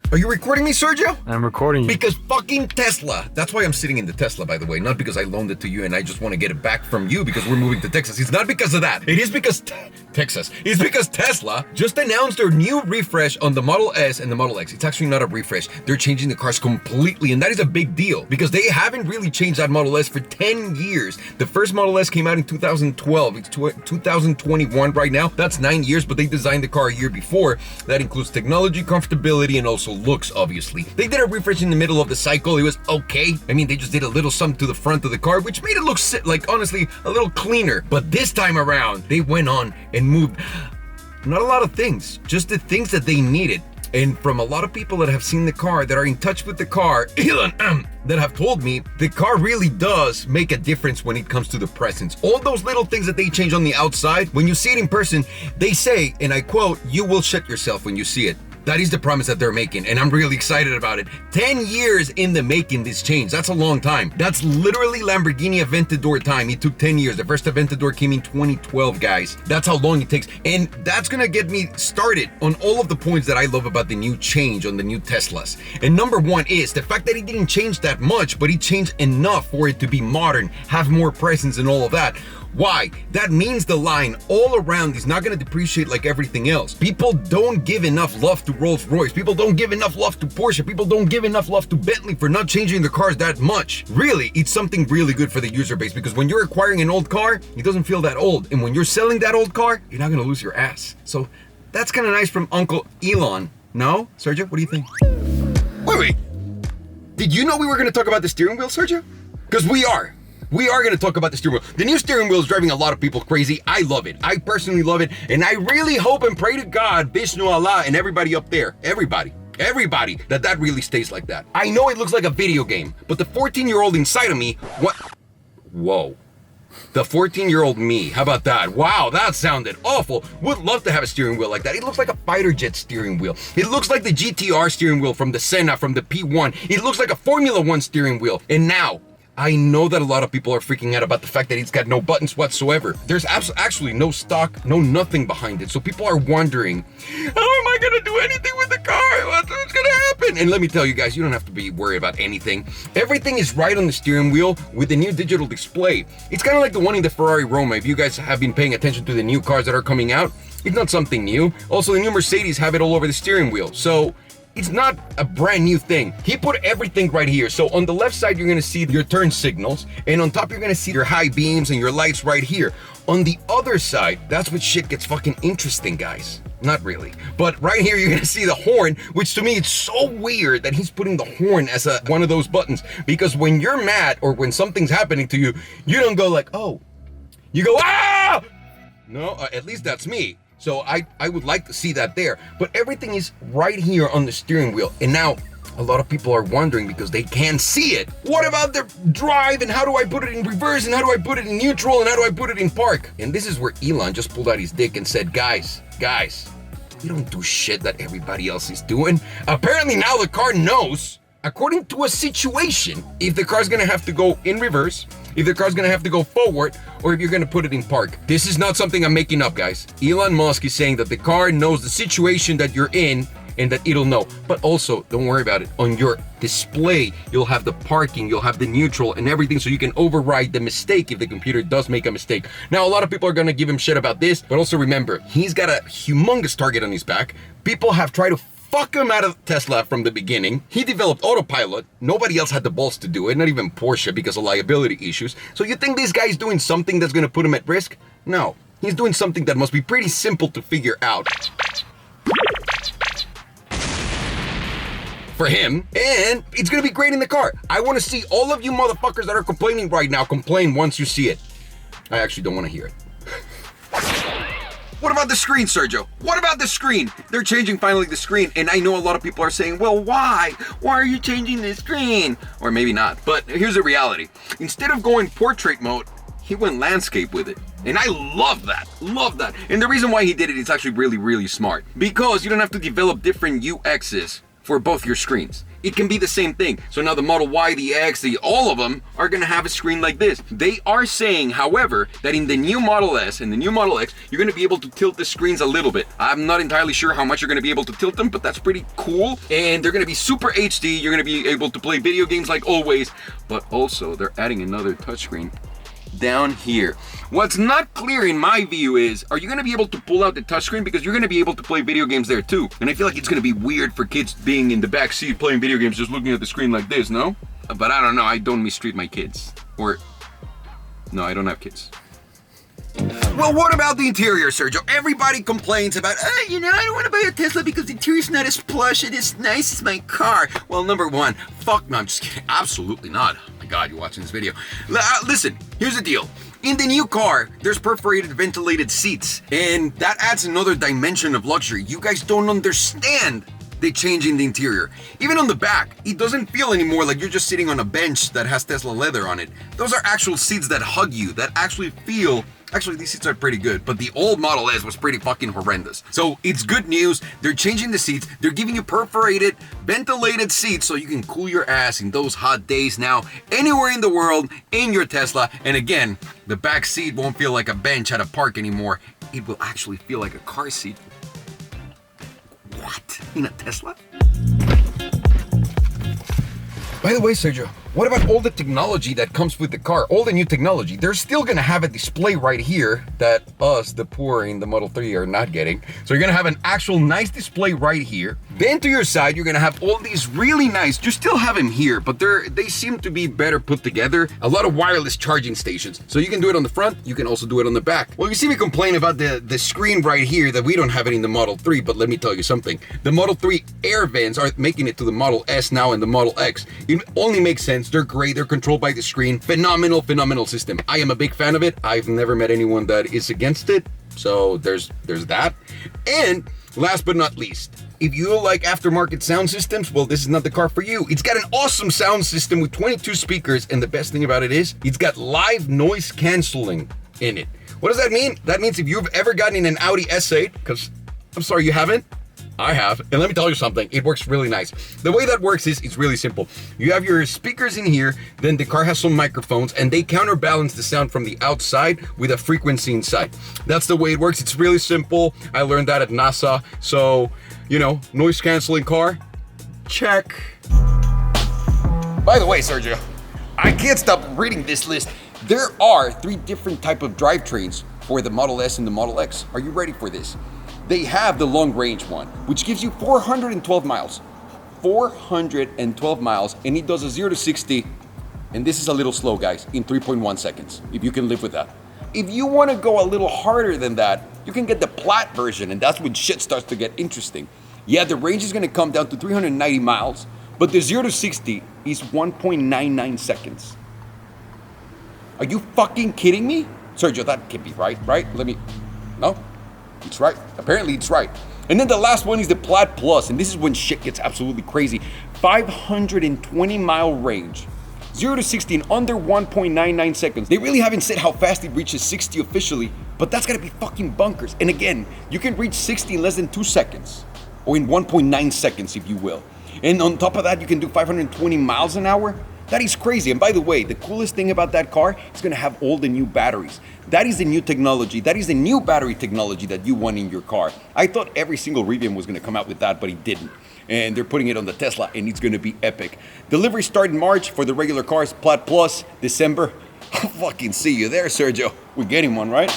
Are you recording me, Sergio? I'm recording you. Because fucking Tesla. That's why I'm sitting in the Tesla, by the way. Not because I loaned it to you and I just want to get it back from you because we're moving to Texas. It's not because of that. It is because Texas. It's because Tesla just announced their new refresh on the Model S and the Model X. It's actually not a refresh. They're changing the cars completely, and that is a big deal because they haven't really changed that Model S for 10 years. The first Model S came out in 2012. It's 2021 right now. That's 9 years, but they designed the car a year before. That includes technology, comfortability, and also looks, obviously. They did a refresh in the middle of the cycle. It was okay. I mean, they just did a little something to the front of the car, which made it look, like, honestly, a little cleaner. But this time around, they went on and moved not a lot of things, just the things that they needed. And from a lot of people that have seen the car, that are in touch with the car, that have told me, the car really does make a difference when it comes to the presence. All those little things that they change on the outside, when you see it in person, they say, and I quote, "You will shit yourself when you see it." That is the promise that they're making, and I'm really excited about it. 10 years in the making this change. That's a long time. That's literally Lamborghini Aventador time. It took 10 years. The first Aventador came in 2012, guys. That's how long it takes. And that's gonna get me started on all of the points that I love about the new change on the new Teslas. And number one is the fact that it didn't change that much, but it changed enough for it to be modern, have more presence and all of that. Why? That means the line all around is not going to depreciate like everything else. People don't give enough love to Rolls-Royce. People don't give enough love to Porsche. People don't give enough love to Bentley for not changing their cars that much. Really, it's something really good for the user base because when you're acquiring an old car, it doesn't feel that old. And when you're selling that old car, you're not going to lose your ass. So that's kind of nice from Uncle Elon. No? Sergio, what do you think? Wait. Did you know we were going to talk about the steering wheel, Sergio? Because we are. We are going to talk about the steering wheel. The new steering wheel is driving a lot of people crazy. I love it. I personally love it. And I really hope and pray to God, Vishnu, Allah, and everybody up there, everybody, that really stays like that. I know it looks like a video game, but the 14-year-old inside of me, what? Whoa. The 14-year-old me, how about that? Wow, that sounded awful. Would love to have a steering wheel like that. It looks like a fighter jet steering wheel. It looks like the GTR steering wheel from the Senna, from the P1. It looks like a Formula One steering wheel. And now, I know that a lot of people are freaking out about the fact that it's got no buttons whatsoever. There's actually no stock, no nothing behind it. So people are wondering, how am I gonna do anything with the car? What's gonna happen? And let me tell you guys, you don't have to be worried about anything. Everything is right on the steering wheel with the new digital display. It's kind of like the one in the Ferrari Roma. If you guys have been paying attention to the new cars that are coming out, it's not something new. Also, the new Mercedes have it all over the steering wheel. So it's not a brand new thing. He put everything right here. So on the left side, you're gonna see your turn signals, and on top, you're gonna see your high beams and your lights right here. On the other side, that's when shit gets fucking interesting, guys. Not really. But right here, you're gonna see the horn, which to me, it's so weird that he's putting the horn as one of those buttons. Because when you're mad or when something's happening to you, you don't go like, oh. You go, ah! No, at least that's me. So I would like to see that there, but everything is right here on the steering wheel. And now a lot of people are wondering because they can't see it. What about the drive, and how do I put it in reverse, and how do I put it in neutral, and how do I put it in park? And this is where Elon just pulled out his dick and said, guys, we don't do shit that everybody else is doing. Apparently now the car knows, according to a situation, if the car's gonna have to go in reverse, if the car's gonna have to go forward, or if you're gonna put it in park. This is not something I'm making up, guys. Elon Musk is saying that the car knows the situation that you're in and that it'll know. But also, don't worry about it. On your display, you'll have the parking, you'll have the neutral and everything, so you can override the mistake if the computer does make a mistake. Now, a lot of people are gonna give him shit about this, but also remember, he's got a humongous target on his back. People have tried to fuck him out of Tesla from the beginning. He developed autopilot. Nobody else had the balls to do it, not even Porsche because of liability issues. So you think this guy's doing something that's gonna put him at risk? No, he's doing something that must be pretty simple to figure out for him, and it's gonna be great in the car. I wanna see all of you motherfuckers that are complaining right now complain once you see it. I actually don't wanna hear it. What about the screen, Sergio? What about the screen? They're changing finally the screen, and I know a lot of people are saying, well, why? Why are you changing the screen? Or maybe not, but here's the reality. Instead of going portrait mode, he went landscape with it. And I love that. And the reason why he did it is actually really, really smart. Because you don't have to develop different UXs for both your screens. It can be the same thing. So now the Model Y, the X, all of them are gonna have a screen like this. They are saying, however, that in the new Model S and the new Model X, you're gonna be able to tilt the screens a little bit. I'm not entirely sure how much you're gonna be able to tilt them, but that's pretty cool. And they're gonna be super HD. You're gonna be able to play video games like always, but also they're adding another touchscreen down here. What's not clear in my view is, are you gonna be able to pull out the touchscreen? Because you're gonna be able to play video games there too. And I feel like it's gonna be weird for kids being in the back seat playing video games just looking at the screen like this, no? But I don't know, I don't mistreat my kids. Or, no, I don't have kids. Well, what about the interior, Sergio? Everybody complains about, I don't want to buy a Tesla because the interior's not as plush and as nice as my car. Well, number one, fuck no, I'm just kidding. Absolutely not. Oh my God, you're watching this video. Listen, here's the deal. In the new car, there's perforated ventilated seats, and that adds another dimension of luxury. You guys don't understand the change in the interior. Even on the back, it doesn't feel anymore like you're just sitting on a bench that has Tesla leather on it. Those are actual seats that hug you, that actually feel. Actually, these seats are pretty good, but the old Model S was pretty fucking horrendous. So it's good news. They're changing the seats. They're giving you perforated, ventilated seats so you can cool your ass in those hot days now, anywhere in the world, in your Tesla. And again, the back seat won't feel like a bench at a park anymore. It will actually feel like a car seat. What? In a Tesla? By the way, Sergio, what about all the technology that comes with the car? All the new technology. They're still gonna have a display right here that us, the poor in the Model 3, are not getting. So you're gonna have an actual nice display right here. Then to your side, you're gonna have all these really nice, you still have them here, but they seem to be better put together. A lot of wireless charging stations. So you can do it on the front, you can also do it on the back. Well, you see me complain about the screen right here that we don't have it in the Model 3, but let me tell you something. The Model 3 air vents are making it to the Model S now and the Model X. It only makes sense. They're great. They're controlled by the screen. Phenomenal system. I am a big fan of it. I've never met anyone that is against it. So there's that. And last but not least, if you like aftermarket sound systems, well, this is not the car for you. It's got an awesome sound system with 22 speakers. And the best thing about it is it's got live noise canceling in it. What does that mean? That means if you've ever gotten in an Audi S8, because I'm sorry, you haven't? I have, and let me tell you something, it works really nice. The way that works is, it's really simple. You have your speakers in here, then the car has some microphones, and they counterbalance the sound from the outside with a frequency inside. That's the way it works. It's really simple. I learned that at NASA. So, noise canceling car, check. By the way, Sergio, I can't stop reading this list. There are 3 different types of drivetrains for the Model S and the Model X. Are you ready for this? They have the long range one, which gives you 412 miles. 412 miles, and it does a 0 to 60, and this is a little slow, guys, in 3.1 seconds, if you can live with that. If you want to go a little harder than that, you can get the Plaid version, and that's when shit starts to get interesting. Yeah, the range is going to come down to 390 miles, but the 0 to 60 is 1.99 seconds. Are you fucking kidding me? Sergio, that can't be right? No? It's right. Apparently it's right. And then the last one is the Plaid Plus, and this is when shit gets absolutely crazy. 520 mile range. 0 to 60 in under 1.99 seconds. They really haven't said how fast it reaches 60 officially, but that's gotta be fucking bunkers. And again, you can reach 60 in less than 2 seconds, or in 1.9 seconds if you will. And on top of that, you can do 520 miles an hour. That is crazy. And by the way, the coolest thing about that car is gonna have all the new batteries. That is the new technology. That is the new battery technology that you want in your car. I thought every single Rivian was gonna come out with that, but it didn't. And they're putting it on the Tesla, and it's gonna be epic. Delivery start in March for the regular cars, Plaid Plus, December. I'll fucking see you there, Sergio. We're getting one, right?